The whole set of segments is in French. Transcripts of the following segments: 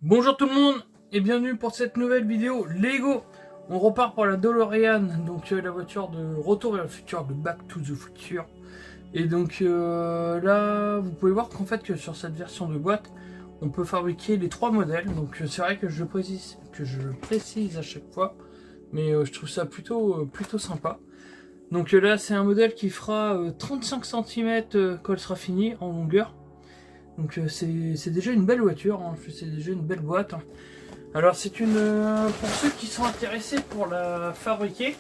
Bonjour tout le monde et bienvenue pour cette nouvelle vidéo Lego. On repart pour la DeLorean, donc la voiture de Retour vers le futur, de Back to the Future. Et donc là, vous pouvez voir qu'en fait que sur cette version de boîte, on peut fabriquer les trois modèles. Donc c'est vrai que je le précise à chaque fois, mais je trouve ça plutôt sympa. Donc là, c'est un modèle qui fera 35 cm quand elle sera finie en longueur. Donc c'est déjà une belle voiture, hein. C'est déjà une belle boîte, hein. Alors c'est une... pour ceux qui sont intéressés pour la fabriquer,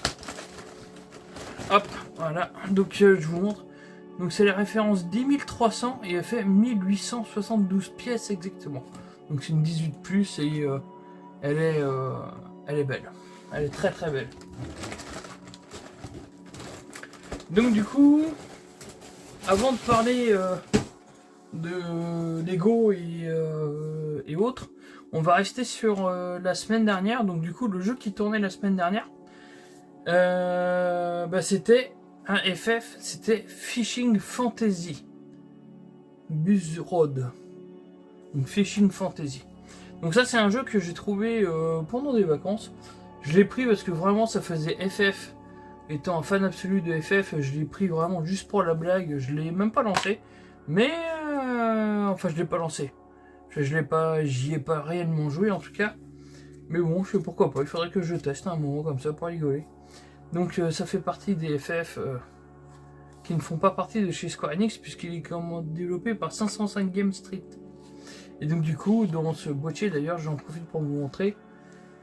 hop, voilà, donc je vous montre. Donc c'est la référence 10300 et elle fait 1872 pièces exactement. Donc c'est une 18+, et elle est belle. Elle est très très belle. Donc du coup, avant de parler de Lego et autres, on va rester sur la semaine dernière. Donc du coup, le jeu qui tournait la semaine dernière, c'était un FF, c'était Fishing Fantasy Buzz Road. Donc Fishing Fantasy. Donc ça, c'est un jeu que j'ai trouvé pendant des vacances. Je l'ai pris parce que vraiment ça faisait FF. Étant un fan absolu de FF, je l'ai pris vraiment juste pour la blague. Je l'ai même pas lancé, mais enfin je l'ai pas lancé. J'y ai pas réellement joué en tout cas. Mais bon, je sais pourquoi pas. Il faudrait que je teste un moment comme ça pour rigoler. Donc ça fait partie des FF qui ne font pas partie de chez Square Enix puisqu'il est développé par 505 Game Street. Et donc du coup, dans ce boîtier d'ailleurs, j'en profite pour vous montrer.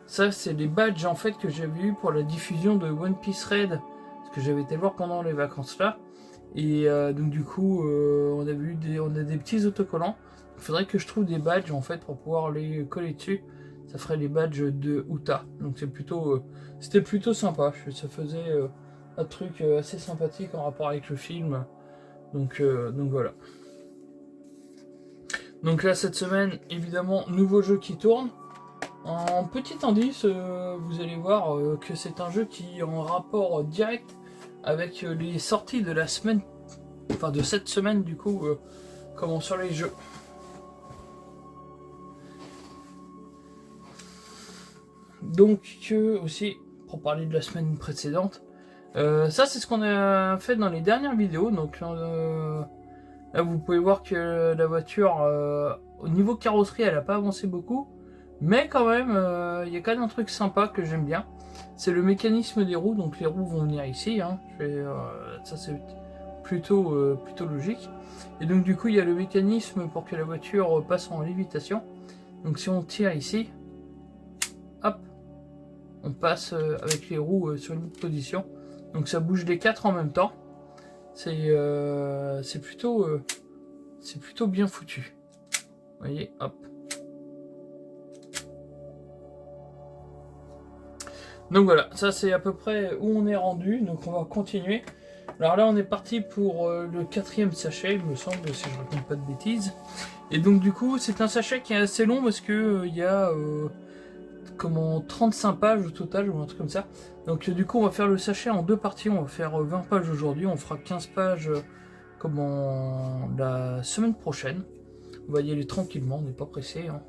Ça, c'est les badges en fait que j'avais eu pour la diffusion de One Piece Red, parce que j'avais été le voir pendant les vacances là. Et donc du coup, on a des petits autocollants. Il faudrait que je trouve des badges en fait pour pouvoir les coller dessus. Ça ferait les badges de Uta. Donc c'était plutôt sympa. Ça faisait un truc assez sympathique en rapport avec le film. Donc voilà. Donc là cette semaine, évidemment, nouveau jeu qui tourne. En petit indice, vous allez voir que c'est un jeu qui est en rapport direct avec les sorties de la semaine, enfin de cette semaine du coup, comment sur les jeux. Donc aussi, pour parler de la semaine précédente, ça c'est ce qu'on a fait dans les dernières vidéos. Donc là vous pouvez voir que la voiture, au niveau carrosserie, elle n'a pas avancé beaucoup. Mais quand même, il y a quand même un truc sympa que j'aime bien. C'est le mécanisme des roues. Donc les roues vont venir ici, hein. Ça c'est plutôt logique. Et donc du coup, il y a le mécanisme pour que la voiture passe en lévitation. Donc si on tire ici, hop, on passe avec les roues sur une position. Donc ça bouge les quatre en même temps. C'est plutôt bien foutu. Vous voyez, hop. Donc voilà, ça c'est à peu près où on est rendu, donc on va continuer. Alors là on est parti pour le 4e sachet, il me semble, si je raconte pas de bêtises. Et donc du coup c'est un sachet qui est assez long parce que il y a 35 pages au total ou un truc comme ça. Donc du coup on va faire le sachet en deux parties, on va faire 20 pages aujourd'hui, on fera 15 pages la semaine prochaine. On va y aller tranquillement, on n'est pas pressé, hein.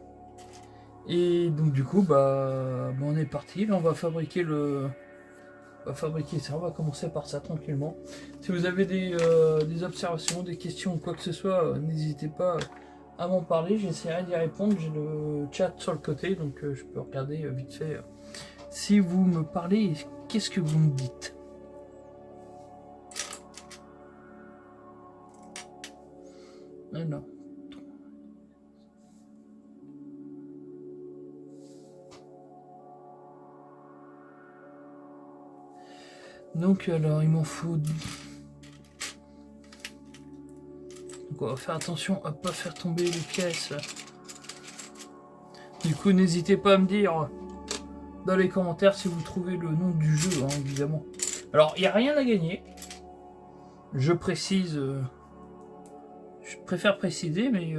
Et donc du coup on est parti, là on va fabriquer ça, on va commencer par ça tranquillement. Si vous avez des observations, des questions ou quoi que ce soit, n'hésitez pas à m'en parler, j'essaierai d'y répondre, j'ai le chat sur le côté, donc je peux regarder vite fait si vous me parlez, qu'est-ce que vous me dites. Alors. Donc alors il m'en faut. Donc on va faire attention à pas faire tomber les pièces. Du coup n'hésitez pas à me dire dans les commentaires si vous trouvez le nom du jeu, hein, évidemment. Alors il n'y a rien à gagner. Je précise. Je préfère préciser, mais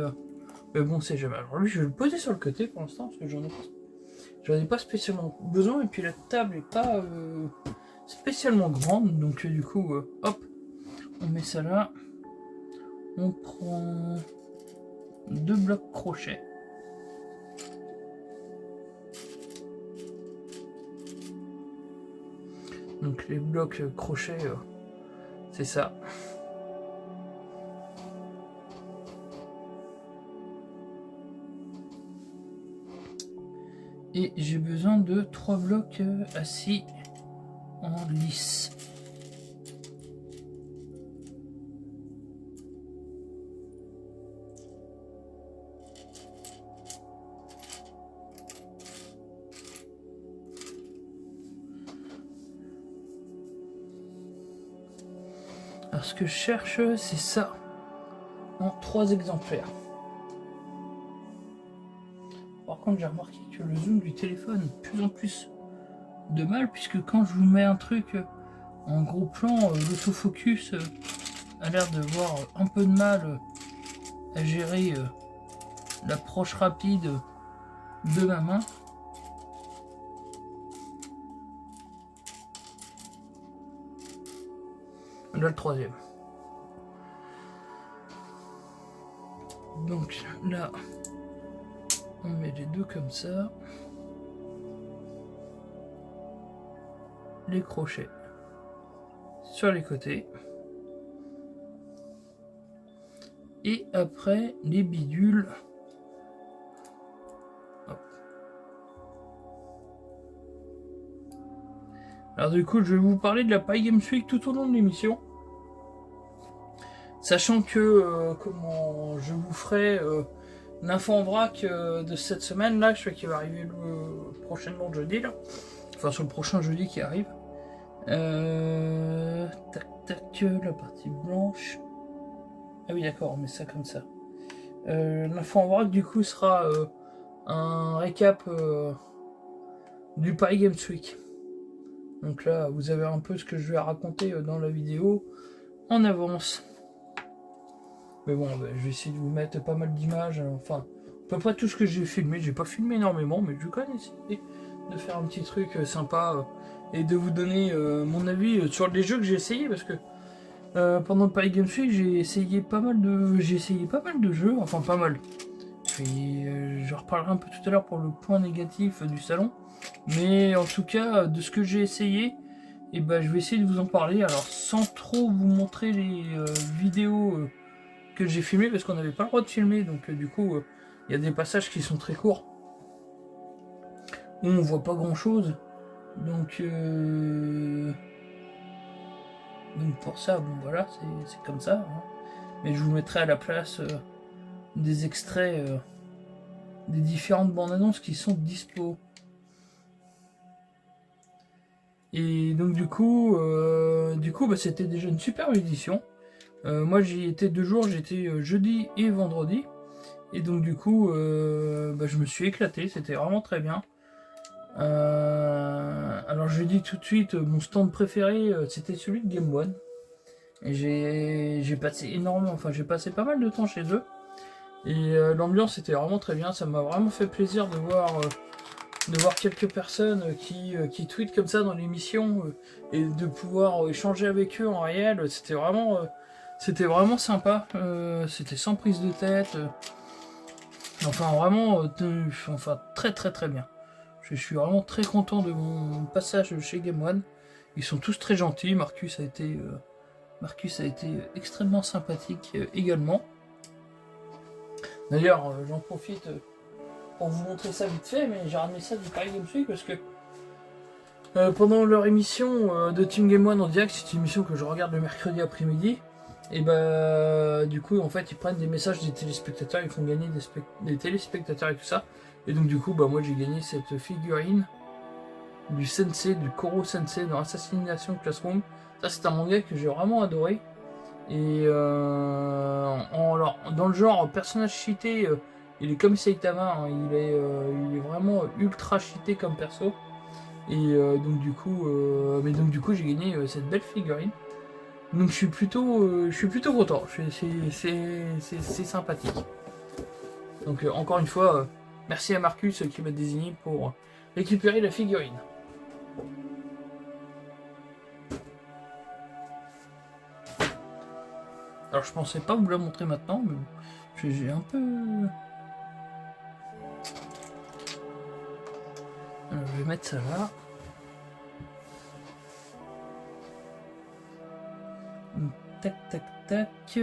bon c'est jamais. Alors lui je vais le poser sur le côté pour l'instant parce que j'en ai pas spécialement besoin et puis la table est pas spécialement grande, donc du coup hop, on met ça là. On prend 2 blocs crochets. Donc les blocs crochets, c'est ça. Et j'ai besoin de 3 blocs assis en lisse. Alors ce que je cherche, c'est ça, en 3 exemplaires. Par contre, j'ai remarqué que le zoom du téléphone de plus en plus de mal, puisque quand je vous mets un truc en gros plan, l'autofocus a l'air de voir un peu de mal à gérer l'approche rapide de ma main. Là, le 3e. Donc là, on met les 2 comme ça. Les crochets sur les côtés. Et après, les bidules. Hop. Alors du coup, je vais vous parler de la Pi Games Week tout au long de l'émission. Sachant que comment je vous ferai l'info en vrac de cette semaine là, je sais qu'il va arriver prochainement jeudi là. Enfin sur le prochain jeudi qui arrive. Tac tac, la partie blanche. Ah oui d'accord, on met ça comme ça. L'info en vrac du coup sera un récap du Pi Games Week. Donc là vous avez un peu ce que je vais raconter dans la vidéo en avance. Mais bon, je vais essayer de vous mettre pas mal d'images. Enfin, à peu près tout ce que j'ai filmé. J'ai pas filmé énormément, mais je vais quand même essayer de faire un petit truc sympa et de vous donner mon avis sur les jeux que j'ai essayé. Parce que pendant le Pi Games Week, j'ai essayé pas mal de jeux. Enfin, pas mal. Je reparlerai un peu tout à l'heure pour le point négatif du salon. Mais en tout cas, de ce que j'ai essayé, et ben, je vais essayer de vous en parler. Alors, sans trop vous montrer les vidéos que j'ai filmé parce qu'on n'avait pas le droit de filmer, donc du coup il y a des passages qui sont très courts où on voit pas grand chose, donc pour ça bon voilà, c'est comme ça hein. Mais je vous mettrai à la place des extraits des différentes bandes annonces qui sont dispo. Et donc du coup bah, c'était déjà une superbe édition. Moi j'y étais 2 jours, j'étais jeudi et vendredi. Et donc du coup bah, je me suis éclaté, c'était vraiment très bien. Alors je dis tout de suite, mon stand préféré c'était celui de Game One. Et j'ai passé énormément, enfin j'ai passé pas mal de temps chez eux. Et l'ambiance était vraiment très bien, ça m'a vraiment fait plaisir de voir quelques personnes qui tweetent comme ça dans l'émission et de pouvoir échanger avec eux en réel. C'était vraiment sympa, c'était sans prise de tête. Enfin vraiment, enfin très très très bien. Je suis vraiment très content de mon passage chez Game One. Ils sont tous très gentils. Marcus a été extrêmement sympathique également. D'ailleurs, j'en profite pour vous montrer ça vite fait, mais j'ai ramené ça du Paris Games Week parce que pendant leur émission de Team Game One en direct, c'est une émission que je regarde le mercredi après-midi. Et bah du coup en fait ils prennent des messages des téléspectateurs, ils font gagner des téléspectateurs et tout ça. Et donc du coup bah moi j'ai gagné cette figurine du sensei, du Koro Sensei dans Assassination Classroom. Ça c'est un manga que j'ai vraiment adoré. Et alors, dans le genre personnage cheaté, il est comme Saitama, hein, il est vraiment ultra cheaté comme perso. Et donc du coup j'ai gagné cette belle figurine. Donc je suis plutôt content, c'est sympathique. Donc encore une fois, merci à Marcus qui m'a désigné pour récupérer la figurine. Alors je pensais pas vous la montrer maintenant, mais j'ai un peu... Alors, je vais mettre ça là. tac, tac, tac.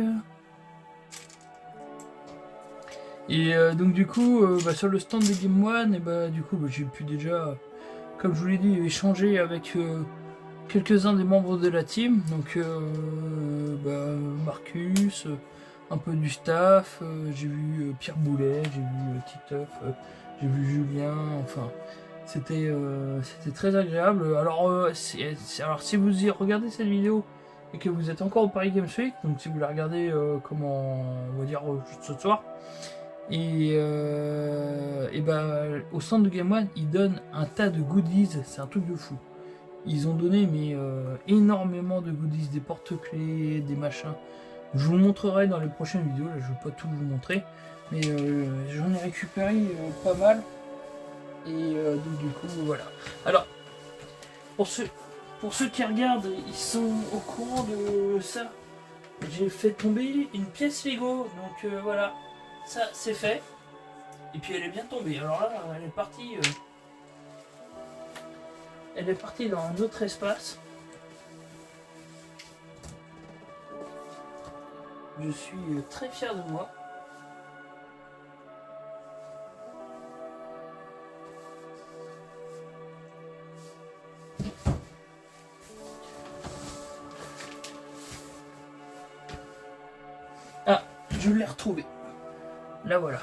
Et donc du coup, sur le stand de Game One, et du coup, j'ai pu déjà, comme je vous l'ai dit, échanger avec quelques-uns des membres de la team. Donc Marcus, un peu du staff, j'ai vu Pierre Boulet, j'ai vu Titeuf, j'ai vu Julien, enfin... C'était très agréable. Alors, si vous y regardez cette vidéo et que vous êtes encore au Paris Games Week, donc si vous la regardez on va dire juste ce soir, et au stand de Game One, ils donnent un tas de goodies, c'est un truc de fou. Ils ont donné énormément de goodies, des porte-clés, des machins. Je vous le montrerai dans les prochaines vidéos, là je vais pas tout vous montrer, mais j'en ai récupéré pas mal. Et donc du coup voilà. Alors pour ceux qui regardent, ils sont au courant de ça. J'ai fait tomber une pièce Lego, donc voilà, ça c'est fait. Et puis elle est bien tombée. Alors là, elle est partie dans un autre espace. Je suis très fier de moi. Ah, je l'ai retrouvé. Là voilà.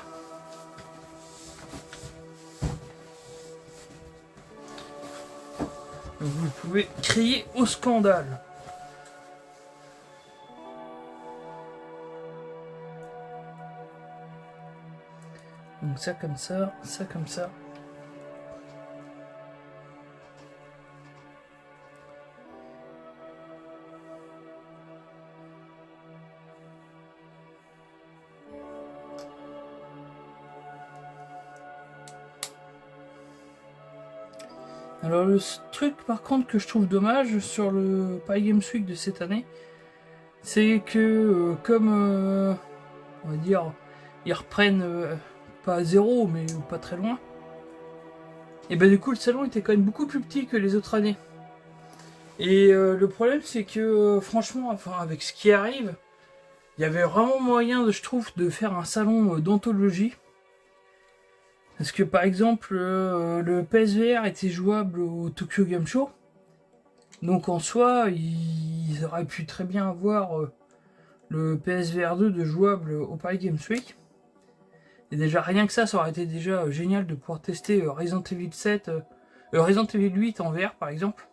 Vous pouvez crier au scandale. Donc ça comme ça, ça comme ça. Alors le truc par contre que je trouve dommage sur le Paris Games Week de cette année, c'est que comme on va dire ils reprennent pas à zéro mais pas très loin, et du coup le salon était quand même beaucoup plus petit que les autres années. Et le problème c'est que franchement, enfin avec ce qui arrive, il y avait vraiment moyen, je trouve, de faire un salon d'anthologie. Parce que par exemple, le PSVR était jouable au Tokyo Game Show. Donc en soi, ils auraient pu très bien avoir le PSVR 2 de jouable au Paris Games Week. Et déjà rien que ça aurait été déjà génial de pouvoir tester Resident Evil 7, Resident Evil 8 en VR par exemple.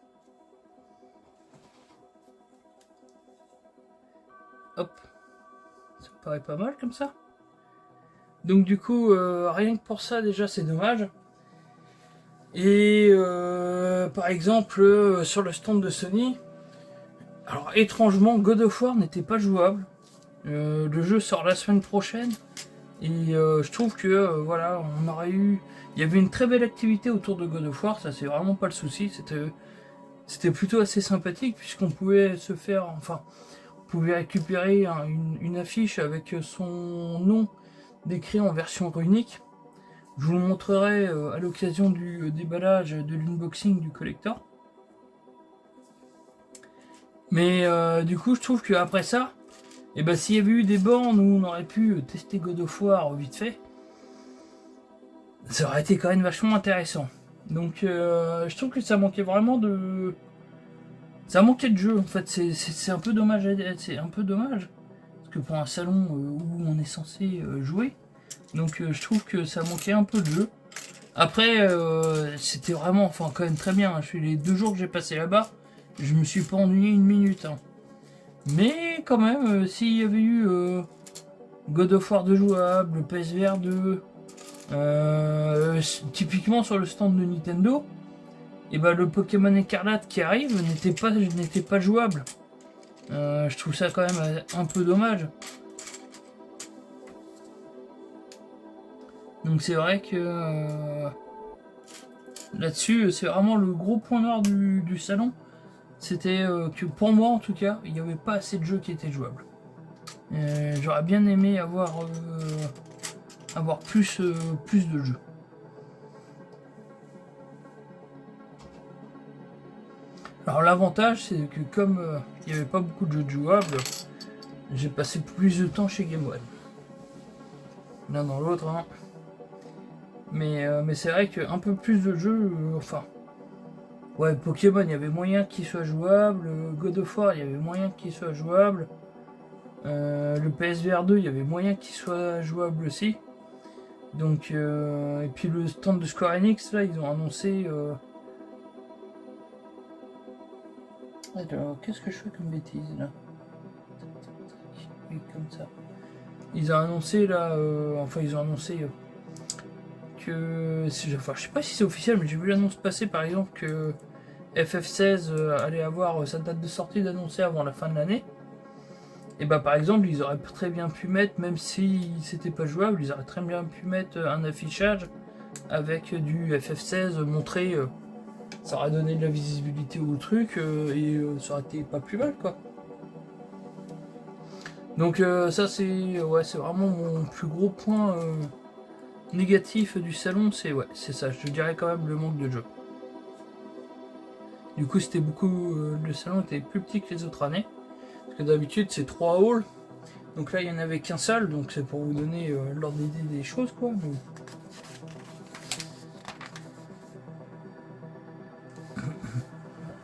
Hop, ça me paraît pas mal comme ça. Donc du coup, rien que pour ça déjà c'est dommage. Et par exemple, sur le stand de Sony, alors étrangement, God of War n'était pas jouable. Le jeu sort la semaine prochaine. Et je trouve que voilà, on aurait eu... Il y avait une très belle activité autour de God of War, ça c'est vraiment pas le souci. C'était plutôt assez sympathique puisqu'on pouvait se faire... Enfin, on pouvait récupérer une affiche avec son nom décrit en version runique. Je vous le montrerai à l'occasion du déballage de l'unboxing du collector. Mais du coup, je trouve qu'après ça, s'il y avait eu des bornes où on aurait pu tester God of War vite fait, ça aurait été quand même vachement intéressant. Donc je trouve que ça manquait vraiment de... Ça manquait de jeu en fait, c'est un peu dommage, c'est un peu dommage. Parce que pour un salon où on est censé jouer, donc je trouve que ça manquait un peu de jeu. Après, c'était vraiment, enfin quand même très bien. Hein. Les 2 jours que j'ai passé là-bas, je me suis pas ennuyé une minute. Hein. Mais quand même, s'il y avait eu God of War 2 jouable, PSVR 2, typiquement sur le stand de Nintendo, et le Pokémon Écarlate qui arrive n'était pas jouable. Je trouve ça quand même un peu dommage. Donc c'est vrai que là-dessus, c'est vraiment le gros point noir du salon. C'était que pour moi en tout cas, il n'y avait pas assez de jeux qui étaient jouables. J'aurais bien aimé avoir plus de jeux. Alors l'avantage c'est que comme il n'y avait pas beaucoup de jeux jouables, J'ai passé plus de temps chez Game One. L'un dans l'autre, hein. Mais c'est vrai qu'un peu plus de jeux, enfin... Ouais, Pokémon, il y avait moyen qu'il soit jouable. God of War, il y avait moyen qu'il soit jouable. Le PSVR 2, il y avait moyen qu'il soit jouable aussi. Donc, et puis le stand de Square Enix, là, ils ont annoncé... Alors, qu'est-ce que je fais comme bêtise, là? Oui, comme ça. Ils ont annoncé, là... enfin, ils ont annoncé... que... Enfin, je sais pas si c'est officiel, mais j'ai vu l'annonce passer, par exemple, que... FF16 allait avoir sa date de sortie d'annoncer avant la fin de l'année. Et bah par exemple, ils auraient très bien pu mettre, même si c'était pas jouable, ils auraient très bien pu mettre un affichage avec du FF16 montré. Ça aurait donné de la visibilité au truc et ça aurait été pas plus mal quoi. Donc ça c'est ouais, c'est vraiment mon plus gros point négatif du salon, c'est ouais, c'est ça, je dirais quand même le manque de jeu. Du coup, c'était beaucoup. Le salon était plus petit que les autres années. Parce que d'habitude, c'est 3 halls. Donc là, il n'y en avait qu'un seul. Donc c'est pour vous donner l'ordre d'idée des choses, quoi. Donc...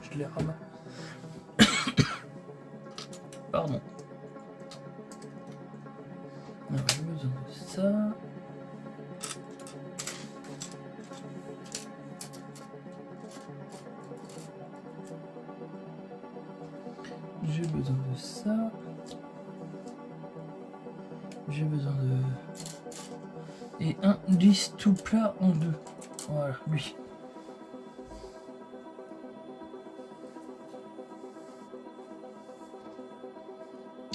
Je les ramasse. Pardon. Alors, j'ai besoin de ça. J'ai besoin de ça. J'ai besoin de... Et un lisse tout plat en deux. Voilà, lui.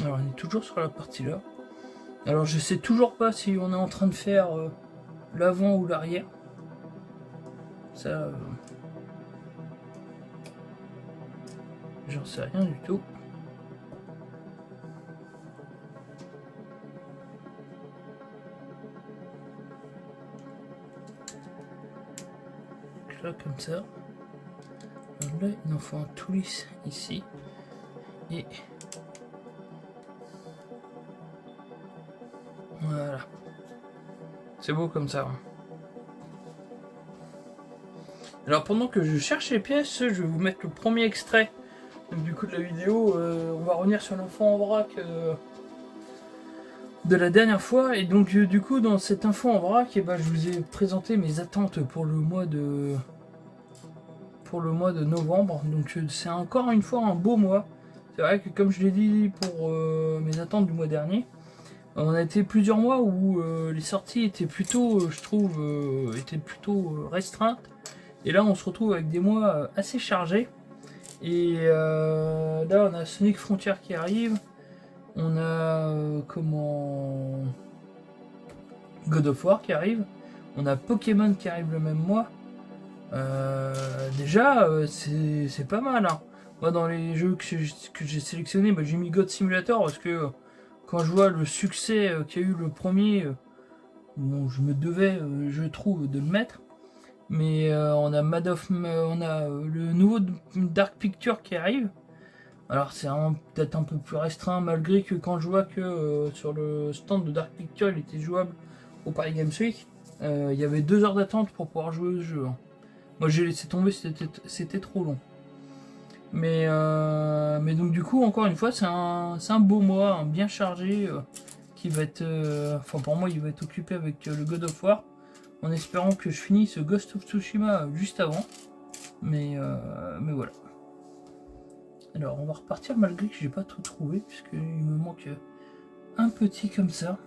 Alors on est toujours sur la partie là. Alors je sais toujours pas si on est en train de faire l'avant ou l'arrière. Ça... j'en sais rien du tout. Là comme ça. Alors là il en faut un tout lisse ici. Et voilà. C'est beau comme ça. Alors pendant que je cherche les pièces, je vais vous mettre le premier extrait. Donc du coup de la vidéo, on va revenir sur l'enfant en vrac de la dernière fois. Et donc du coup dans cette info en vrac, je vous ai présenté mes attentes pour le mois de novembre. Donc c'est encore une fois un beau mois. C'est vrai que comme je l'ai dit pour mes attentes du mois dernier, on a été plusieurs mois où les sorties étaient plutôt, je trouve, restreintes. Et là on se retrouve avec des mois assez chargés. Et là on a Sonic Frontier qui arrive. On a God of War qui arrive. On a Pokémon qui arrive le même mois. Déjà, c'est pas mal. Hein. Moi, dans les jeux que j'ai sélectionnés, j'ai mis God Simulator parce que quand je vois le succès qu'a eu le premier, bon, je me devais, je trouve, de le mettre. Mais on a on a le nouveau Dark Picture qui arrive. Alors c'est peut-être un peu plus restreint malgré que quand je vois que sur le stand de Dark Picture il était jouable au Paris Games Week, il y avait 2 heures d'attente pour pouvoir jouer au jeu. Hein. Moi j'ai laissé tomber, c'était trop long. Mais donc du coup encore une fois c'est un beau mois, un bien chargé qui va être... enfin pour moi il va être occupé avec le God of War en espérant que je finisse Ghost of Tsushima juste avant. Mais voilà. Alors on va repartir malgré que j'ai pas tout trouvé puisqu'il me manque un petit comme ça.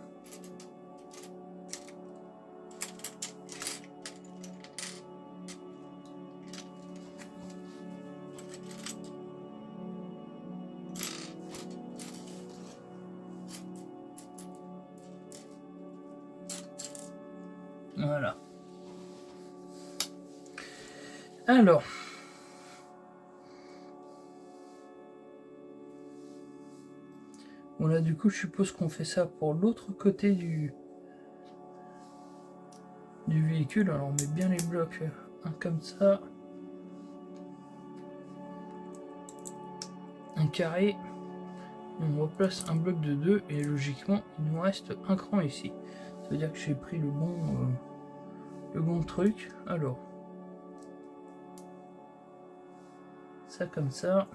Voilà. Alors. Bon là du coup je suppose qu'on fait ça pour l'autre côté du véhicule. Alors on met bien les blocs, un comme ça. Un carré. on replace un bloc de 2 et logiquement il nous reste un cran ici. Ça veut dire que j'ai pris le bon truc. Alors, ça comme ça.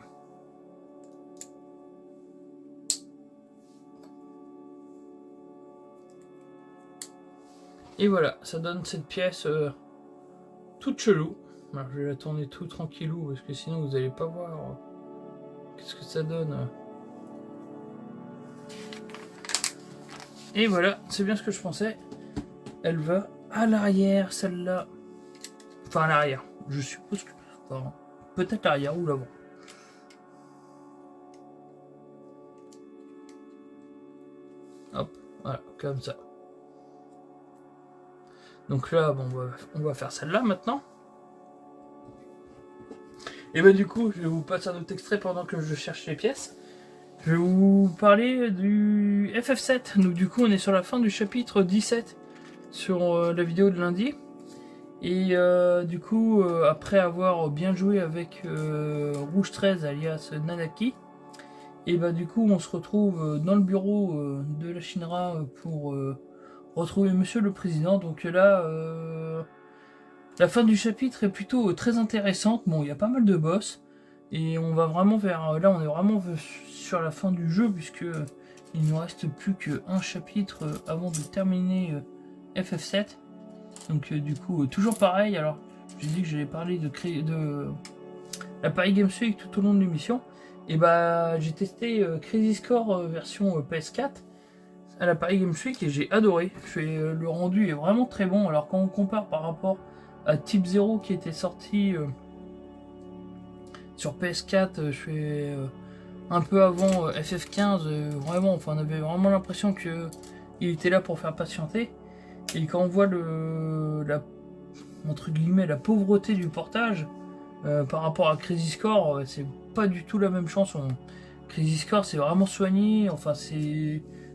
Et voilà, ça donne cette pièce toute chelou. Alors, je vais la tourner tout tranquillou parce que sinon vous n'allez pas voir qu'est-ce que ça donne. Et voilà, c'est bien ce que je pensais. Elle va à l'arrière, celle-là. Enfin, à l'arrière. Je suppose que... Enfin, peut-être l'arrière ou l'avant. Hop, voilà, comme ça. Donc là, bon, on va faire celle-là maintenant. Et ben du coup, je vais vous passer un autre extrait pendant que je cherche les pièces. Je vais vous parler du FF7. Donc du coup, on est sur la fin du chapitre 17 sur la vidéo de lundi. Et du coup, après avoir bien joué avec Rouge 13 alias Nanaki, et bah du coup, on se retrouve dans le bureau de la Shinra pour retrouver Monsieur le Président. Donc là, la fin du chapitre est plutôt très intéressante. Bon, il y a pas mal de boss. Et on va vraiment vers... Là, on est vraiment sur la fin du jeu, puisque il ne nous reste plus qu'un chapitre avant de terminer FF7. Donc du coup, toujours pareil. Alors, j'ai dit que j'allais parler de la Paris Games Week tout au long de l'émission. Et bah, j'ai testé Crazy Score version PS4 à la Paris Games Week et j'ai adoré. Le rendu est vraiment très bon. Alors quand on compare par rapport à Type 0 qui était sorti sur PS4, je fais un peu avant FF15, vraiment, enfin on avait vraiment l'impression que il était là pour faire patienter. Et quand on voit entre guillemets la pauvreté du portage par rapport à Crazy Score, c'est pas du tout la même chanson. Crazy Score c'est vraiment soigné, enfin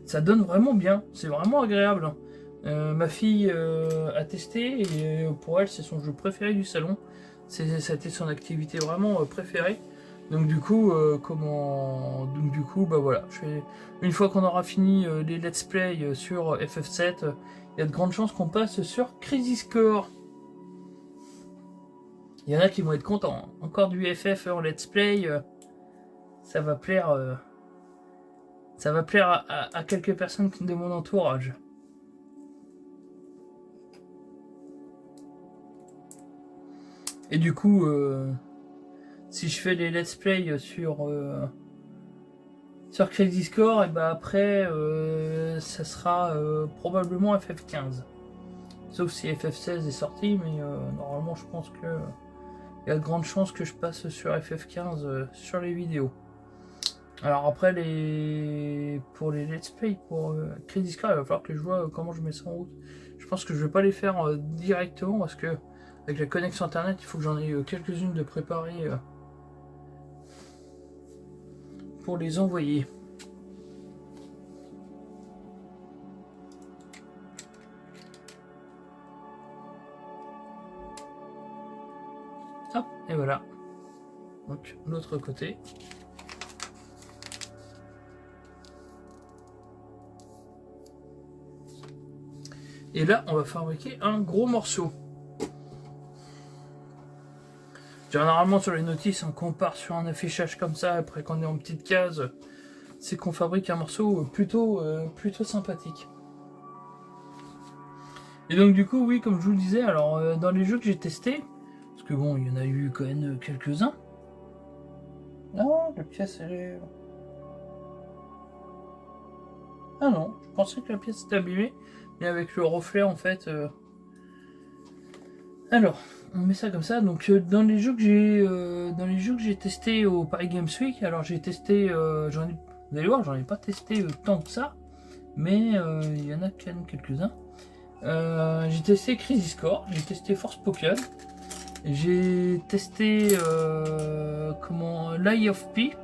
ça donne vraiment bien, c'est vraiment agréable. Ma fille a testé et pour elle c'est son jeu préféré du salon. C'était son activité vraiment préférée. Donc du coup, bah voilà. Une fois qu'on aura fini les let's play sur FF7, il y a de grandes chances qu'on passe sur Crazy Score. Il y en a qui vont être contents. Encore du FF en let's play, ça va plaire à quelques personnes de mon entourage. Et du coup, si je fais les let's play sur Crazy Score, et bah après, ça sera probablement FF15. Sauf si FF16 est sorti, mais normalement, je pense que il y a de grandes chances que je passe sur FF15 sur les vidéos. Alors après, pour les let's play, pour Crazy Score, il va falloir que je vois comment je mets ça en route. Je pense que je vais pas les faire directement parce que avec la connexion internet, il faut que j'en ai quelques-unes de préparées pour les envoyer. Hop, et voilà. Donc l'autre côté. Et là, on va fabriquer un gros morceau. Généralement sur les notices, on compare sur un affichage comme ça, après qu'on est en petite case, c'est qu'on fabrique un morceau plutôt sympathique. Et donc du coup, oui, comme je vous le disais, alors dans les jeux que j'ai testés, parce que bon, il y en a eu quand même quelques-uns. Ah, la pièce elle est... Ah non, je pensais que la pièce était abîmée, mais avec le reflet en fait... Alors, on met ça comme ça. Donc dans les jeux que j'ai testés au Paris Games Week, alors j'ai testé, vous allez voir, j'en ai pas testé tant que ça, mais il y en a quand même quelques-uns. J'ai testé Crazy Score, j'ai testé Forspoken, j'ai testé Lie of P,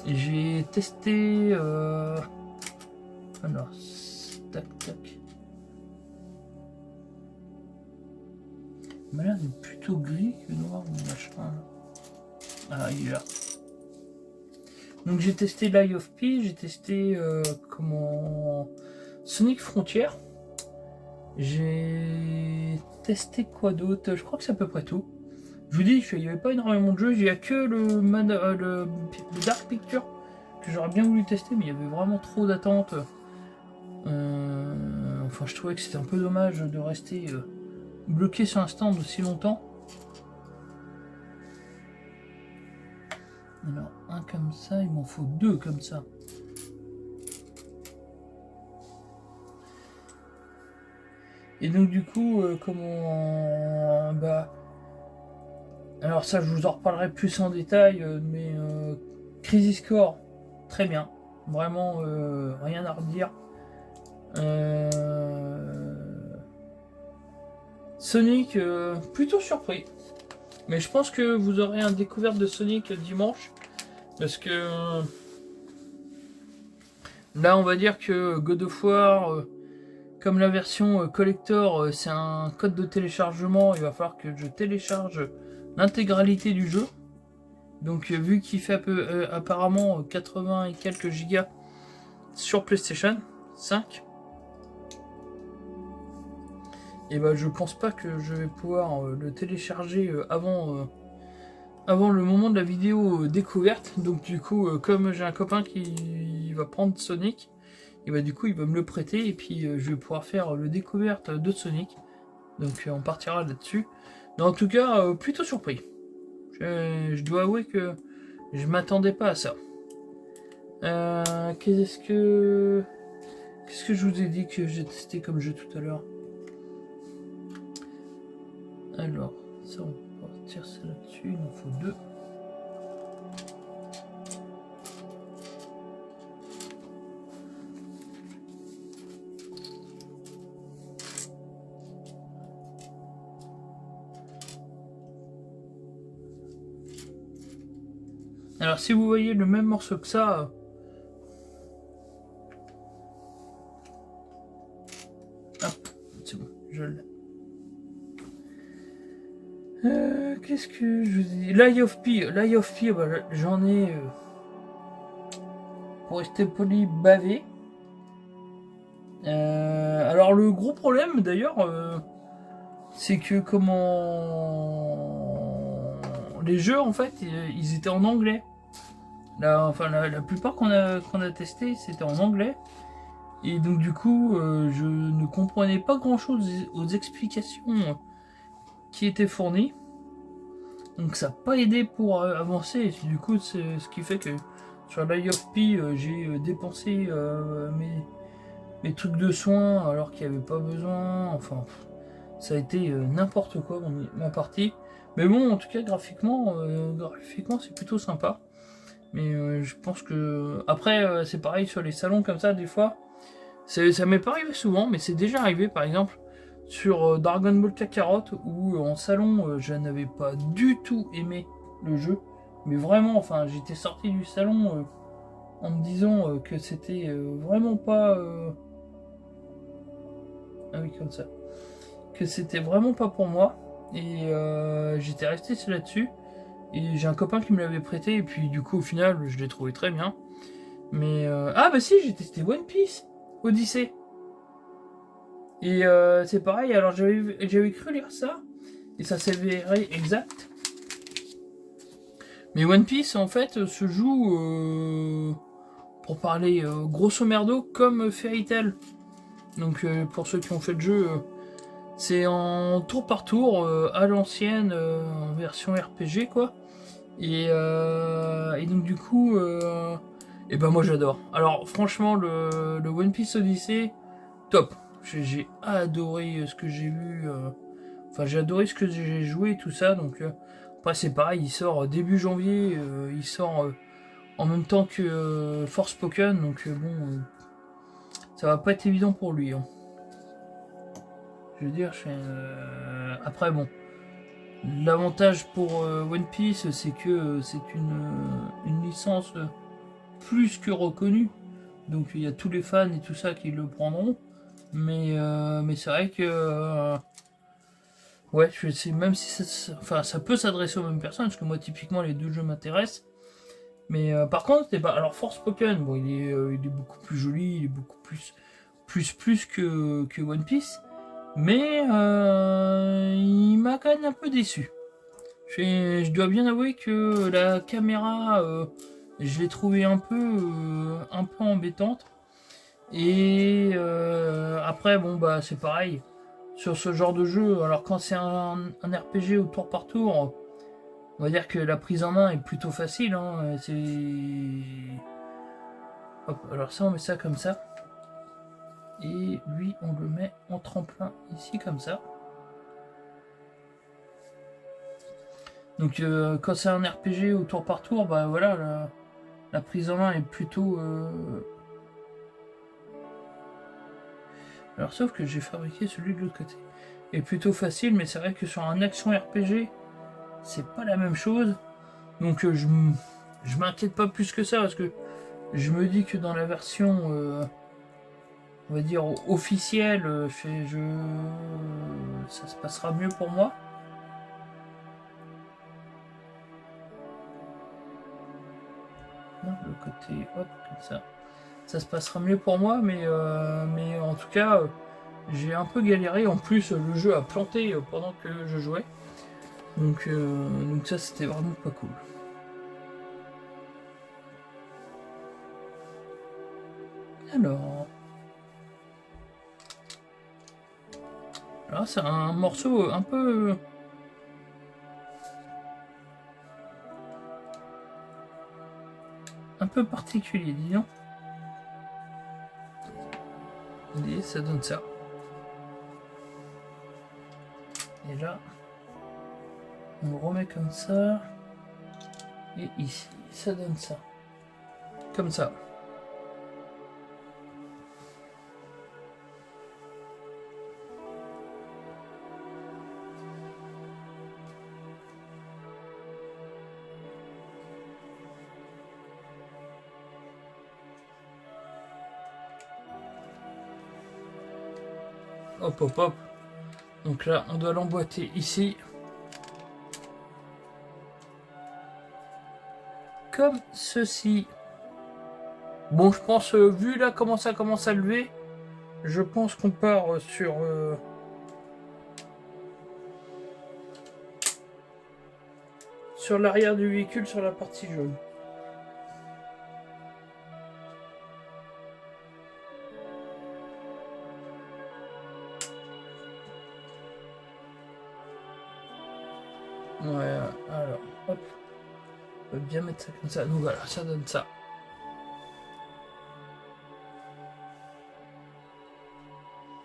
j'ai testé alors tac. Il m'a l'air d'être plutôt gris que noir ou machin. Ah, il est là. Donc j'ai testé Lies of P, j'ai testé Sonic Frontier. J'ai testé quoi d'autre? Je crois que c'est à peu près tout. Je vous dis, il n'y avait pas énormément de jeux, il n'y a que le Dark Picture que j'aurais bien voulu tester, mais il y avait vraiment trop d'attentes. Enfin, je trouvais que c'était un peu dommage de rester bloqué sur un stand aussi longtemps. Alors, un comme ça, il m'en faut deux comme ça. Et donc du coup, alors ça, je vous en reparlerai plus en détail, mais Crisis Core, très bien. Vraiment, rien à redire. Sonic, plutôt surpris. Mais je pense que vous aurez un découverte de Sonic dimanche. Parce que là, on va dire que God of War, comme la version collector, c'est un code de téléchargement. Il va falloir que je télécharge l'intégralité du jeu. Donc vu qu'il fait apparemment 80 et quelques gigas sur PlayStation 5, et ben je pense pas que je vais pouvoir le télécharger avant le moment de la vidéo découverte. Donc du coup, comme j'ai un copain qui va prendre Sonic, et bah du coup il va me le prêter et puis je vais pouvoir faire le découverte de Sonic. Donc on partira là-dessus. Mais en tout cas, plutôt surpris. Je dois avouer que je m'attendais pas à ça. Qu'est-ce que je vous ai dit que j'ai testé comme jeu tout à l'heure? Alors, ça on va partir ça là-dessus, il en faut deux. Alors si vous voyez le même morceau que ça, hop, c'est bon, je l'ai. Qu'est-ce que je vous ai dit? Lies of P, bah, j'en ai, pour rester poli, bavé. Alors le gros problème d'ailleurs, c'est que les jeux en fait, ils étaient en anglais. La plupart qu'on a testé, c'était en anglais. Et donc du coup, je ne comprenais pas grand-chose aux explications qui étaient fournies. Donc ça n'a pas aidé pour avancer. Et du coup, c'est ce qui fait que sur Lies of P, j'ai dépensé mes trucs de soins alors qu'il n'y avait pas besoin. Enfin, ça a été n'importe quoi ma partie. Mais bon, en tout cas, graphiquement c'est plutôt sympa. Mais je pense que... Après, c'est pareil sur les salons comme ça, des fois. Ça m'est pas arrivé souvent, mais c'est déjà arrivé, par exemple, sur Dragon Ball Kakarot, où en salon, je n'avais pas du tout aimé le jeu. Mais vraiment, enfin, j'étais sorti du salon en me disant que c'était vraiment pas... Ah oui, comme ça. Que c'était vraiment pas pour moi. Et j'étais resté là-dessus. Et j'ai un copain qui me l'avait prêté, et puis du coup, au final, je l'ai trouvé très bien. Mais... Ah bah si, j'ai testé One Piece Odyssey. Et c'est pareil, alors j'avais cru lire ça, et ça s'est avéré exact. Mais One Piece, en fait, se joue, pour parler grosso merdo, comme Fairy Tail. Donc pour ceux qui ont fait le jeu, c'est en tour par tour, à l'ancienne, en version RPG, quoi. Et donc du coup, et ben moi j'adore. Alors franchement, le One Piece Odyssey, top. J'ai adoré ce que j'ai vu. Enfin, j'ai adoré ce que j'ai joué et tout ça. Donc, après, c'est pareil, il sort début janvier. Il sort en même temps que Forspoken. Donc, bon, ça va pas être évident pour lui. Hein. Je veux dire, après, bon. L'avantage pour One Piece, c'est que c'est une licence plus que reconnue. Donc, il y a tous les fans et tout ça qui le prendront. Mais c'est vrai que ouais, même si ça peut s'adresser aux mêmes personnes, parce que moi typiquement les deux jeux m'intéressent, Mais par contre, c'est pas. Alors Forspoken, bon, il est beaucoup plus joli, il est beaucoup plus que One Piece, mais il m'a quand même un peu déçu. Je dois bien avouer que la caméra, je l'ai trouvée un peu embêtante. Et après, bon bah c'est pareil sur ce genre de jeu. Alors quand c'est un RPG au tour par tour, on va dire que la prise en main est plutôt facile. Hein. Hop, alors ça on met ça comme ça. Et lui on le met en tremplin ici comme ça. Donc quand c'est un RPG au tour par tour, bah voilà, la prise en main est plutôt... Alors sauf que j'ai fabriqué celui de l'autre côté. Est plutôt facile, mais c'est vrai que sur un action RPG, c'est pas la même chose. Donc je m'inquiète pas plus que ça, parce que je me dis que dans la version, on va dire, officielle, ça se passera mieux pour moi. Non, le côté, hop, comme ça. Ça se passera mieux pour moi, mais en tout cas, j'ai un peu galéré. En plus, le jeu a planté pendant que je jouais. Donc ça, c'était vraiment pas cool. Alors... Là, c'est un morceau un peu... un peu particulier, disons. Et ça donne ça. Et là, on le remet comme ça. Et ici, ça donne ça. Comme ça. Hop, hop, hop. Donc là, on doit l'emboîter ici. Comme ceci. Bon, je pense, vu là comment ça commence à lever, je pense qu'on part sur l'arrière du véhicule, sur la partie jaune. Ouais, alors, hop. On peut bien mettre ça comme ça. Donc voilà, ça donne ça.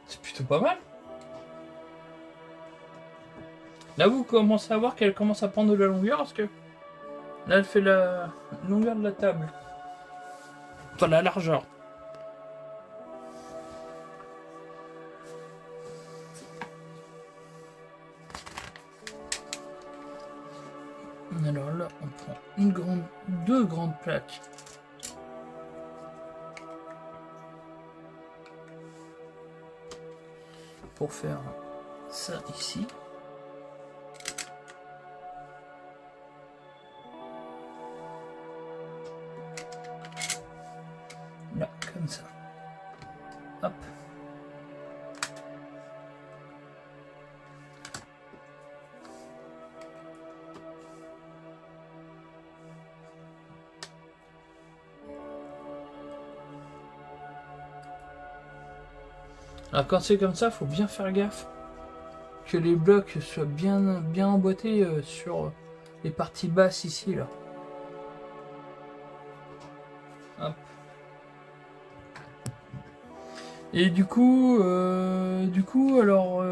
C'est plutôt pas mal. Là, vous commencez à voir qu'elle commence à prendre de la longueur, parce que là, elle fait la longueur de la table. Enfin, la largeur. Alors là, on prend deux grandes plaques. Pour faire ça ici. Là, comme ça. Hop. Alors quand c'est comme ça, faut bien faire gaffe que les blocs soient bien emboîtés sur les parties basses ici là. Hop. Et du coup, alors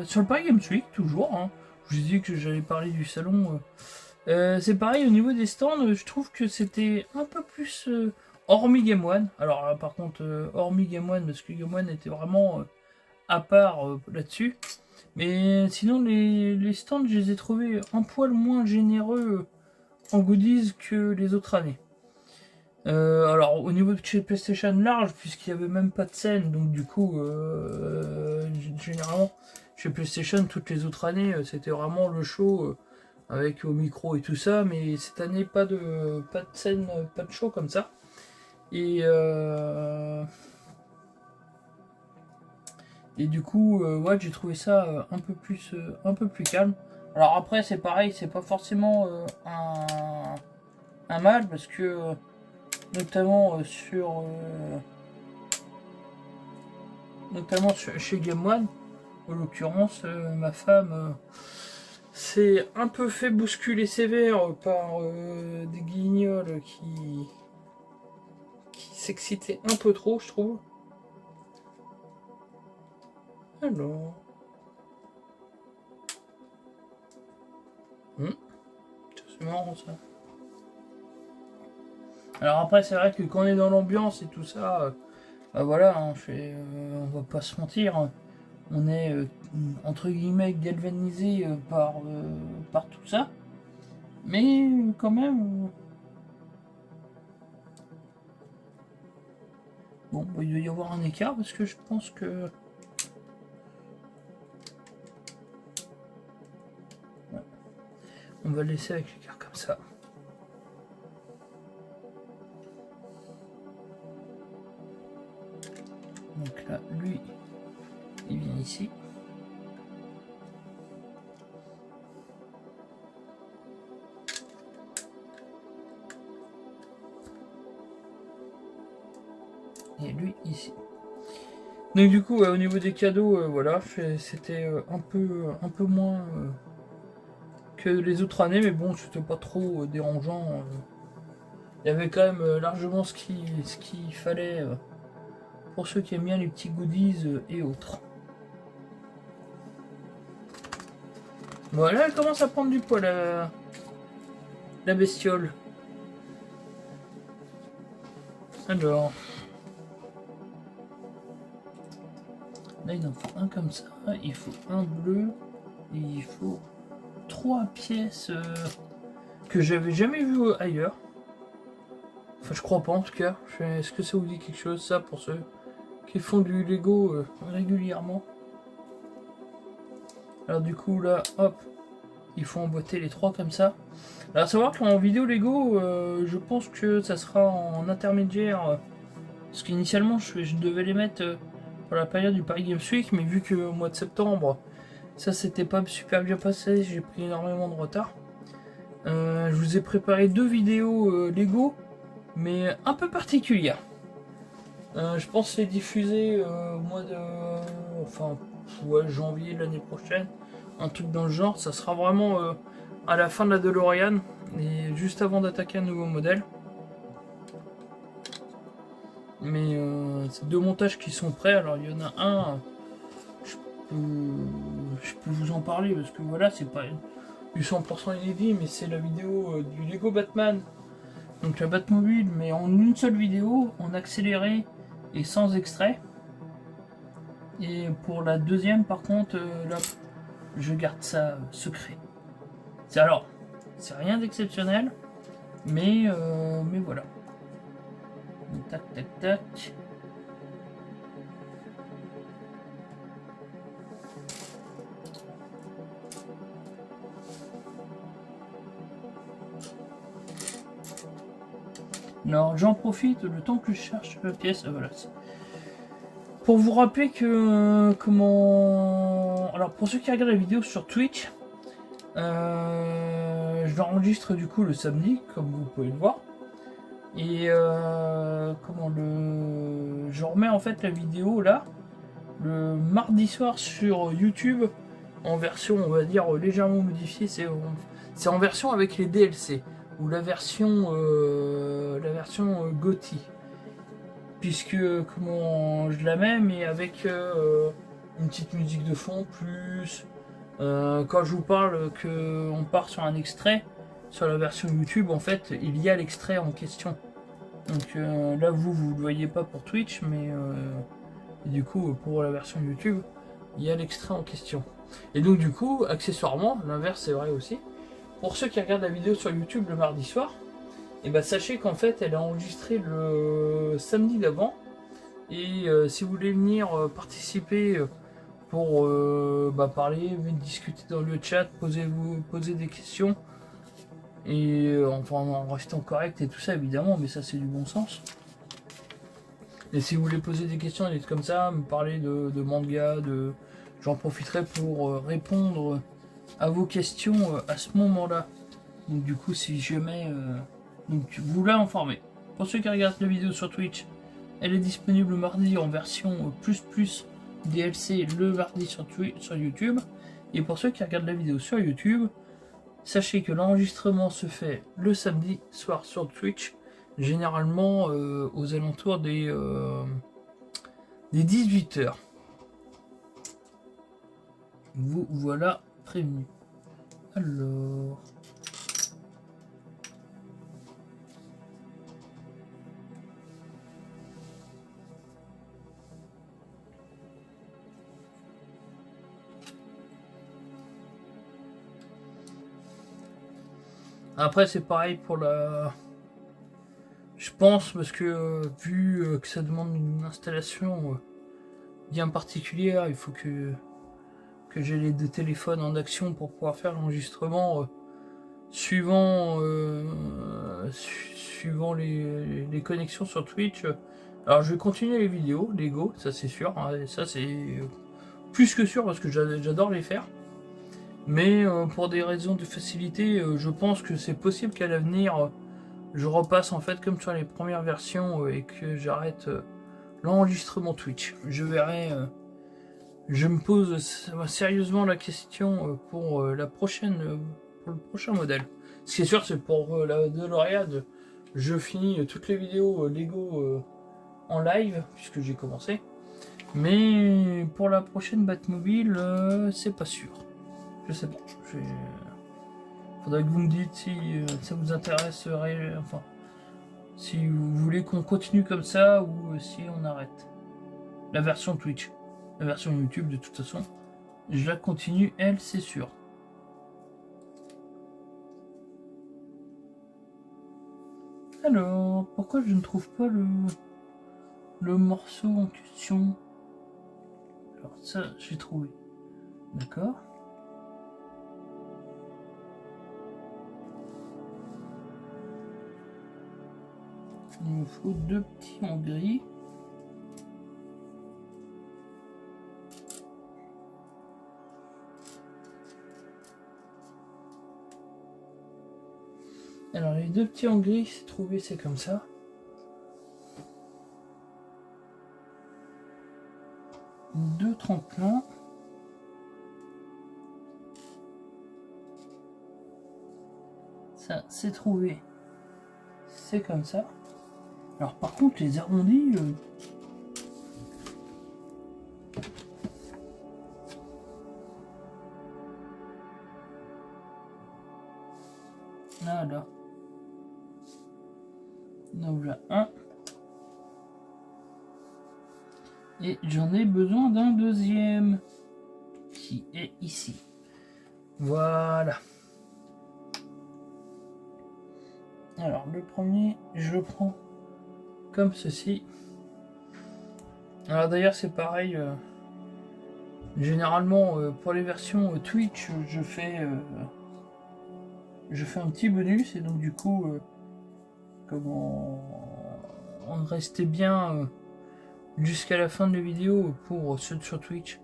sur le Paris Games Week toujours, hein, je vous ai dit que j'allais parler du salon. C'est pareil au niveau des stands, je trouve que c'était un peu plus hormis Game One. Alors là, par contre, hormis Game One, parce que Game One était vraiment à part là-dessus. Mais sinon, les stands, je les ai trouvés un poil moins généreux en goodies que les autres années. Alors, au niveau de chez PlayStation large, puisqu'il n'y avait même pas de scène, donc du coup, généralement, chez PlayStation, toutes les autres années, c'était vraiment le show avec au micro et tout ça, mais cette année pas de scène, pas de show comme ça. Et du coup, ouais, j'ai trouvé ça un peu plus calme. Alors après, c'est pareil, c'est pas forcément un mal, parce que notamment chez Game One, en l'occurrence, ma femme s'est un peu fait bousculer sévère par des guignols qui s'excitaient un peu trop, je trouve. Alors. C'est marrant ça. Alors après, c'est vrai que quand on est dans l'ambiance et tout ça, bah voilà, hein, on va pas se mentir, on est entre guillemets galvanisé par tout ça. Mais quand même, bon, bah, il doit y avoir un écart parce que je pense que. Ouais. On va le laisser avec l'écart comme ça. Donc là, lui, il vient ici. Et lui ici. Donc du coup, au niveau des cadeaux, voilà, c'était un peu moins que les autres années, mais bon, c'était pas trop dérangeant. Il y avait quand même largement ce qu'il fallait pour ceux qui aiment bien les petits goodies et autres. Voilà, elle commence à prendre du poids, la bestiole. Alors. Là, il en faut un comme ça. Il faut un bleu. Et il faut 3 pièces que j'avais jamais vues ailleurs. Enfin, je crois pas en tout cas. Est-ce que ça vous dit quelque chose, ça, pour ceux qui font du Lego régulièrement? Alors, du coup, là, hop, il faut emboîter les 3 comme ça. Alors, à savoir qu'en vidéo Lego, je pense que ça sera en intermédiaire. Parce qu'initialement, je devais les mettre pour la période du Paris Games Week, mais vu que au mois de septembre, ça s'était pas super bien passé, j'ai pris énormément de retard. Je vous ai préparé 2 vidéos Lego, mais un peu particulières. Je pense les diffuser au mois de. Enfin, ouais, janvier de l'année prochaine. Un truc dans le genre. Ça sera vraiment à la fin de la DeLorean et juste avant d'attaquer un nouveau modèle. Mais c'est 2 montages qui sont prêts. Alors, il y en a un. Je peux vous en parler parce que voilà, c'est pas du 100% inédit, mais c'est la vidéo du Lego Batman. Donc la Batmobile, mais en une seule vidéo, en accéléré et sans extrait. Et pour la deuxième, par contre, là, je garde ça secret. C'est rien d'exceptionnel, mais voilà. Tac, tac, tac. Alors j'en profite le temps que je cherche la pièce. Voilà. Pour vous rappeler que alors pour ceux qui regardent la vidéo sur Twitch, je l'enregistre du coup le samedi, comme vous pouvez le voir. Et je remets en fait la vidéo là le mardi soir sur YouTube en version, on va dire, légèrement modifiée. C'est en version avec les DLC ou la version GOTY, puisque je la mets, mais avec une petite musique de fond plus quand je vous parle que on part sur un extrait sur la version YouTube, en fait il y a l'extrait en question. Donc là vous le voyez pas pour Twitch, mais du coup pour la version YouTube il y a l'extrait en question. Et donc du coup accessoirement l'inverse c'est vrai aussi. Pour ceux qui regardent la vidéo sur YouTube le mardi soir, et ben sachez qu'en fait elle est enregistrée le samedi d'avant. Et si vous voulez venir participer pour parler, discuter dans le chat, poser des questions. Et enfin en restant correct et tout ça évidemment, mais ça c'est du bon sens. Et si vous voulez poser des questions, dites comme ça, me parler de manga, j'en profiterai pour répondre à vos questions à ce moment-là. Donc du coup, si jamais donc vous la informez. Pour ceux qui regardent la vidéo sur Twitch, elle est disponible le mardi en version plus DLC le mardi sur YouTube. Et pour ceux qui regardent la vidéo sur YouTube, sachez que l'enregistrement se fait le samedi soir sur Twitch, généralement aux alentours des 18h. Vous voilà prévenu. Alors... Après c'est pareil pour la... Je pense parce que vu que ça demande une installation bien particulière, il faut que j'ai les deux téléphones en action pour pouvoir faire l'enregistrement suivant les connexions sur Twitch. Alors je vais continuer les vidéos Lego, ça c'est sûr, hein, et ça c'est plus que sûr parce que j'adore les faire. Mais pour des raisons de facilité, je pense que c'est possible qu'à l'avenir, je repasse en fait comme sur les premières versions et que j'arrête l'enregistrement Twitch. Je verrai. Je me pose sérieusement la question pour la prochaine, pour le prochain modèle. Ce qui est sûr, c'est pour la DeLorean, je finis toutes les vidéos Lego en live puisque j'ai commencé. Mais pour la prochaine Batmobile, c'est pas sûr. Je sais pas. Faudrait que vous me dites si ça vous intéresse, enfin, si vous voulez qu'on continue comme ça ou si on arrête. La version Twitch, la version YouTube de toute façon, je la continue, elle, c'est sûr. Alors, pourquoi je ne trouve pas le morceau en question? Alors ça, j'ai trouvé. D'accord. Il me faut deux petits en gris. Alors les deux petits en gris, c'est trouvé, c'est comme ça. Deux tremplins. Ça, c'est trouvé. C'est comme ça. Alors par contre, les arrondis... Là. Donc voilà un. Et j'en ai besoin d'un deuxième. Qui est ici. Voilà. Alors le premier, je le prends comme ceci. Alors d'ailleurs c'est pareil. Généralement pour les versions Twitch, je fais un petit bonus et donc du coup comme on restait bien jusqu'à la fin de la vidéo pour ceux sur Twitch.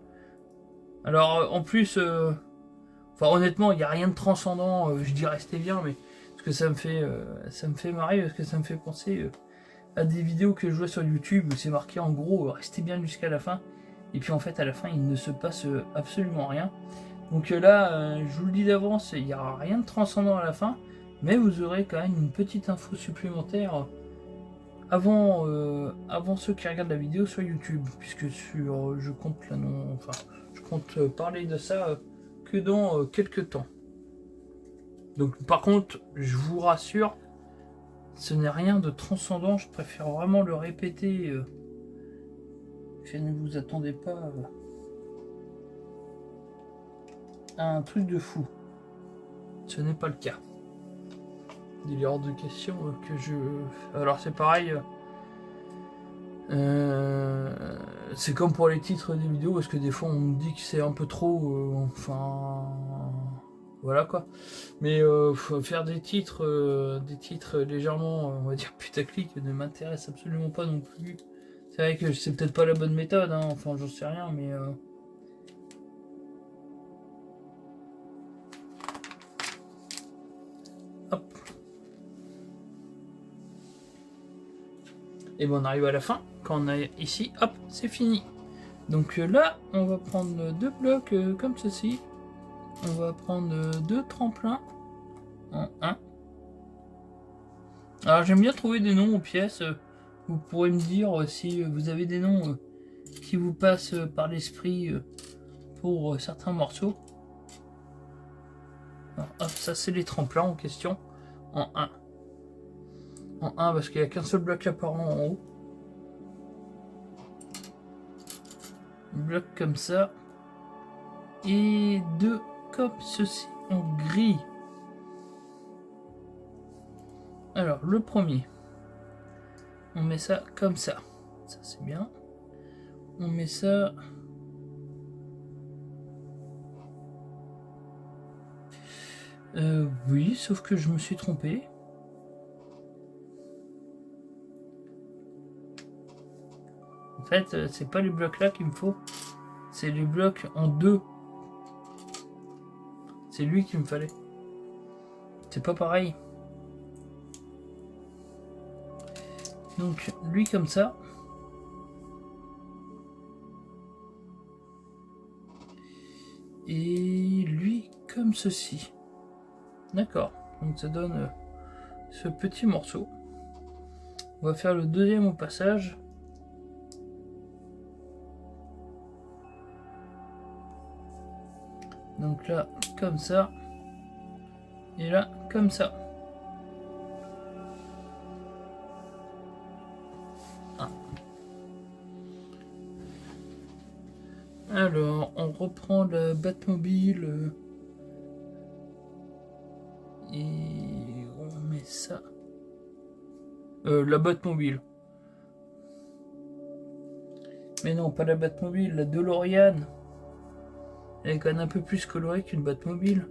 Alors en plus, enfin honnêtement il n'y a rien de transcendant, je dis restez bien, mais parce que ça me fait marrer, parce que ça me fait penser à des vidéos que je vois sur YouTube où c'est marqué en gros restez bien jusqu'à la fin, et puis en fait à la fin il ne se passe absolument rien. Donc là, je vous le dis d'avance, il n'y aura rien de transcendant à la fin, mais vous aurez quand même une petite info supplémentaire avant ceux qui regardent la vidéo sur YouTube, puisque je compte parler de ça que dans quelques temps. Donc par contre, je vous rassure, ce n'est rien de transcendant, je préfère vraiment le répéter. Que ne vous attendez pas à un truc de fou. Ce n'est pas le cas. Il est hors de question que je... Alors c'est pareil, c'est comme pour les titres des vidéos, parce que des fois on me dit que c'est un peu trop, voilà quoi. Mais faut faire des titres légèrement, on va dire putaclic, ne m'intéresse absolument pas non plus. C'est vrai que c'est peut-être pas la bonne méthode, hein, enfin j'en sais rien, mais hop. Et bon, on arrive à la fin. Quand on est ici, hop, c'est fini. Donc là, on va prendre 2 blocs comme ceci. On va prendre 2 tremplins en 1. Alors j'aime bien trouver des noms aux pièces. Vous pourrez me dire si vous avez des noms qui vous passent par l'esprit pour certains morceaux. Alors, hop, ça c'est les tremplins en question en 1. En 1 parce qu'il n'y a qu'un seul bloc apparent en haut. Un bloc comme ça. Et 2 comme ceci en gris. Alors le premier. On met ça comme ça. Ça c'est bien. On met ça. Oui, sauf que je me suis trompé. En fait, c'est pas les blocs là qu'il me faut. C'est les blocs en 2. C'est lui qu'il me fallait. C'est pas pareil. Donc lui comme ça. Et lui comme ceci. D'accord. Donc ça donne ce petit morceau. On va faire le deuxième au passage. Donc là, comme ça. Et là, comme ça. Ah. Alors, on reprend la Batmobile. Et on met ça. La Batmobile. Mais non, pas la Batmobile, la DeLorean. Elle est quand même un peu plus colorée qu'une Batmobile.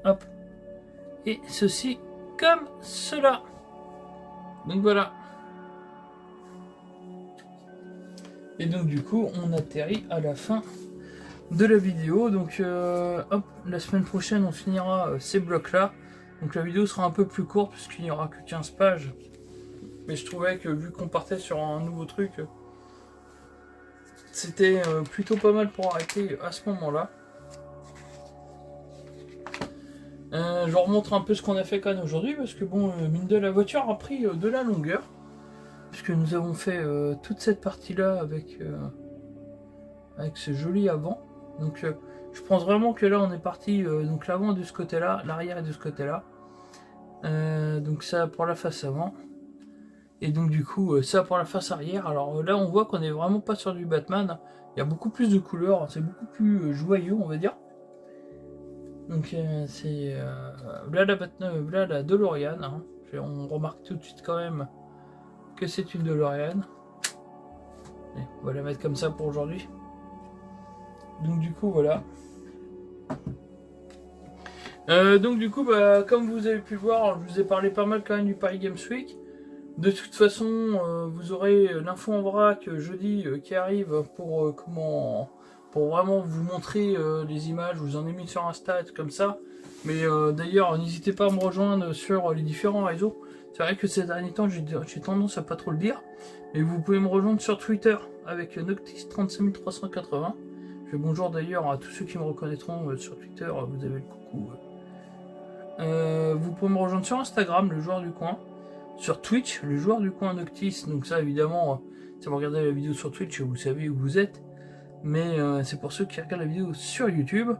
Hop. Et ceci comme cela. Donc voilà. Et donc du coup, on atterrit à la fin de la vidéo. Donc hop, la semaine prochaine, on finira ces blocs-là. Donc la vidéo sera un peu plus courte puisqu'il n'y aura que 15 pages. Mais je trouvais que vu qu'on partait sur un nouveau truc, c'était plutôt pas mal pour arrêter à ce moment-là. Je vous remontre un peu ce qu'on a fait quand même aujourd'hui, parce que bon, mine de la voiture a pris de la longueur, puisque nous avons fait toute cette partie-là avec ce joli avant. Donc je pense vraiment que là on est parti, donc l'avant est de ce côté-là, l'arrière est de ce côté-là. Donc ça pour la face avant. Et donc du coup ça pour la face arrière. Alors là on voit qu'on est vraiment pas sur du Batman. Il y a beaucoup plus de couleurs, c'est beaucoup plus joyeux on va dire. Donc c'est là la DeLorean. Hein. On remarque tout de suite quand même que c'est une DeLorean. Et on va la mettre comme ça pour aujourd'hui. Donc du coup voilà. Donc du coup bah, comme vous avez pu voir, je vous ai parlé pas mal quand même du Paris Games Week. De toute façon, vous aurez l'info en vrac jeudi qui arrive pour pour vraiment vous montrer les images. Je vous en ai mis sur Insta et tout comme ça. Mais d'ailleurs, n'hésitez pas à me rejoindre sur les différents réseaux. C'est vrai que ces derniers temps, j'ai tendance à pas trop le dire. Mais vous pouvez me rejoindre sur Twitter avec Noctis 35380. Je fais bonjour d'ailleurs à tous ceux qui me reconnaîtront sur Twitter. Vous avez le coucou. Vous pouvez me rejoindre sur Instagram, le joueur du coin. Sur Twitch, le joueur du coin Noctis. Donc ça, évidemment, si vous regardez la vidéo sur Twitch, vous savez où vous êtes. Mais c'est pour ceux qui regardent la vidéo sur YouTube.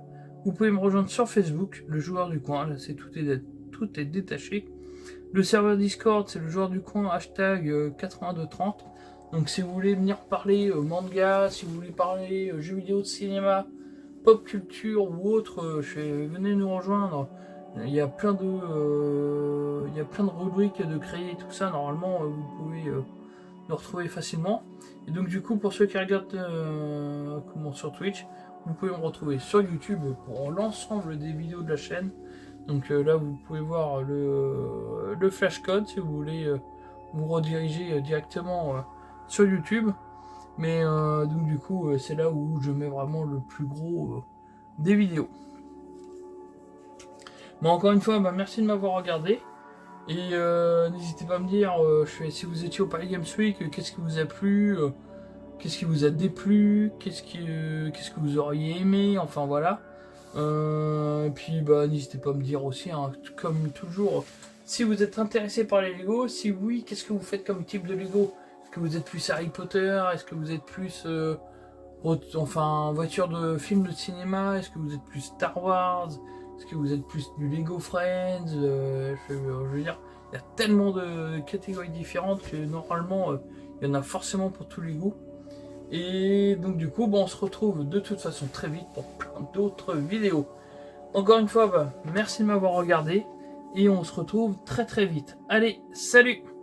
Vous pouvez me rejoindre sur Facebook, le joueur du coin. Là, tout est détaché. Le serveur Discord, c'est le joueur du coin, hashtag 8230. Donc si vous voulez venir parler manga, si vous voulez parler jeux vidéo de cinéma, pop culture ou autre, venez nous rejoindre. Il y a plein de rubriques de créer tout ça. Normalement, vous pouvez nous retrouver facilement. Et donc du coup, pour ceux qui regardent sur Twitch, vous pouvez me retrouver sur YouTube pour l'ensemble des vidéos de la chaîne. Donc là, vous pouvez voir le flashcode si vous voulez vous rediriger directement sur YouTube. Mais donc du coup, c'est là où je mets vraiment le plus gros des vidéos. Bon, encore une fois, merci de m'avoir regardé. Et n'hésitez pas à me dire si vous étiez au Paris Games Week, qu'est-ce qui vous a plu, qu'est-ce qui vous a déplu, qu'est-ce que vous auriez aimé, enfin voilà. Et puis n'hésitez pas à me dire aussi, hein, comme toujours, si vous êtes intéressé par les Lego, si oui, qu'est-ce que vous faites comme type de Lego? Est-ce que vous êtes plus Harry Potter? Est-ce que vous êtes plus voiture de film de cinéma? Est-ce que vous êtes plus Star Wars? Est-ce que vous êtes plus du Lego Friends? Je veux dire, il y a tellement de catégories différentes que normalement, il y en a forcément pour tous les goûts. Et donc du coup, on se retrouve de toute façon très vite pour plein d'autres vidéos. Encore une fois, merci de m'avoir regardé et on se retrouve très très vite. Allez, salut!